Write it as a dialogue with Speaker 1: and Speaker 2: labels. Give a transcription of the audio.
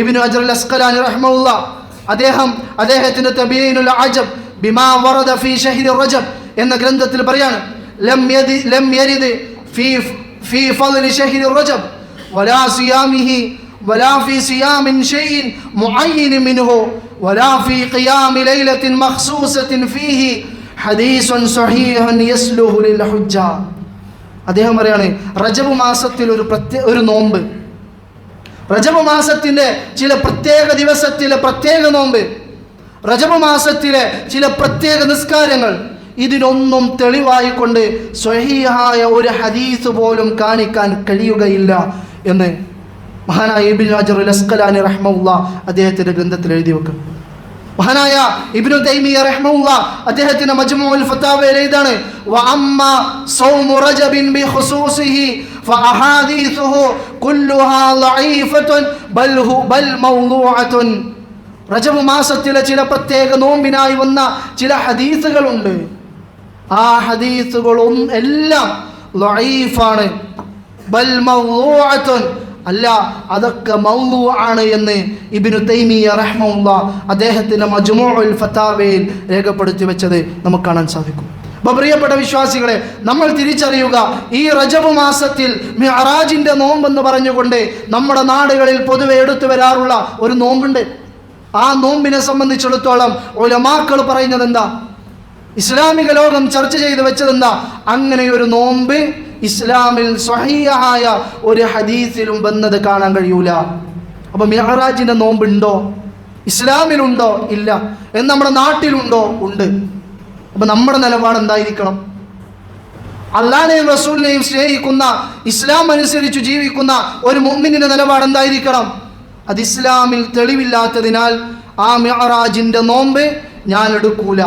Speaker 1: ഇബ്നു ഹജർ അൽ അസ്ഖലാനി റഹ്മഹുല്ലാഹ് അദ്ദേഹത്തിന്റെ തബീനുൽ അജബ് ബിമാ വറദ ഫീ ഷഹ്രി റജബ് എന്ന ഗ്രന്ഥത്തിൽ പറയാണ്, ലം യരിദ് ഫീ ഫളി ഷഹ്രി റജബ് വലാ സിയാമിഹി വലാ ഫീ സിയാമിൻ ഷൈഇൻ മുഅയ്യിൻ മിൻഹു വലാ ഫീ ഖിയാമി ലൈലത്തിൻ മഖ്സൂസത്തിൻ ഫീഹി ഹദീസുൻ സ്വഹീഹുൻ യസ്ലുഹു ലിൽ ഹുജ്ജ. അദ്ദേഹം പറയാണ്, റജബ് മാസത്തിൽ ഒരു നോമ്പ്, റജബ് മാസത്തിന്റെ ചില പ്രത്യേക ദിവസത്തിലെ പ്രത്യേക നോമ്പ്, റജബ് മാസത്തിലെ ചില പ്രത്യേക നിസ്കാരങ്ങൾ, ഇതിനൊന്നും തെളിവായിക്കൊണ്ട് സ്വഹീഹായ ഒരു ഹദീസ് പോലും കാണിക്കാൻ കഴിയുകയില്ല എന്ന് മഹാനായ ഇബ്നു ഹജർ അൽ അസ്ഖലാനി റഹ്മഹുല്ലാഹ് അദ്ദേഹത്തിന്റെ ഗ്രന്ഥത്തിൽ എഴുതി വെക്കും. മഹാനായ ഇബ്നു തൈമിയ്യ റഹ്മഹുല്ലാഹ് അദ്ദേഹത്തിന്റെ മജ്മുഉൽ ഫതാവയിൽ എഴുതാണ്, വഅമ്മാ സൗമു റജബിൻ ബിഖുസൂസിഹി ഫഅഹാദീസുഹു കുല്ലുഹാ ളഈഫത്തുൻ ബൽ മൗളൂഅത്തുൻ. റജബ് മാസത്തിലെ ചില പ്രത്യേക നോമ്പിനായി വന്ന ചില ഹദീസുകളുണ്ട്, ആ ഹദീസുകളും എല്ലാം ളഈഫാണ്, ബൽ മൗളൂഅത്തുൻ, അല്ല അതൊക്കെ മൗളൂ ആണ് എന്ന് ഇബ്നു തൈമിയ്യ റഹ്മഹുല്ലാഹ് അദ്ദേഹത്തിന്റെ മജ്മുഉൽ ഫതാവയിൽ രേഖപ്പെടുത്തി വെച്ചത് നമുക്ക് കാണാൻ സാധിക്കും. അപ്പോൾ പ്രിയപ്പെട്ട വിശ്വാസികളെ, നമ്മൾ തിരിച്ചറിയുക, ഈ റജബ് മാസത്തിൽ മിഅ്റാജിന്റെ നോമ്പെന്ന് പറഞ്ഞുകൊണ്ട് നമ്മുടെ നാടുകളിൽ പൊതുവെ എടുത്തു വരാറുള്ള ഒരു നോമ്പുണ്ട്. ആ നോമ്പിനെ സംബന്ധിച്ചിടത്തോളം ഉലമാക്കൾ പറയുന്നത് എന്താ, ഇസ്ലാമിക ലോകം ചർച്ച ചെയ്ത് വെച്ചതെന്താ, അങ്ങനെ ഒരു നോമ്പ് ഇസ്ലാമിൽ സ്വഹീഹായ ഒരു ഹദീസിലും വന്നത് കാണാൻ കഴിയൂല. അപ്പൊ മിഅ്റാജിന്റെ നോമ്പുണ്ടോ? ഇസ്ലാമിലുണ്ടോ? ഇല്ല. എന്ന് നമ്മുടെ നാട്ടിലുണ്ടോ? ഉണ്ട്. അപ്പൊ നമ്മുടെ നിലപാട് എന്തായിരിക്കണം? അല്ലാഹുവിനെയും റസൂലിനെയും സ്നേഹിക്കുന്ന, ഇസ്ലാം അനുസരിച്ച് ജീവിക്കുന്ന ഒരു മുഅ്മിനിന്റെ നിലപാട് എന്തായിരിക്കണം? അത് ഇസ്ലാമിൽ തെളിവില്ലാത്തതിനാൽ ആ മിഅ്റാജിന്റെ നോമ്പ് ഞാൻ എടുക്കൂല.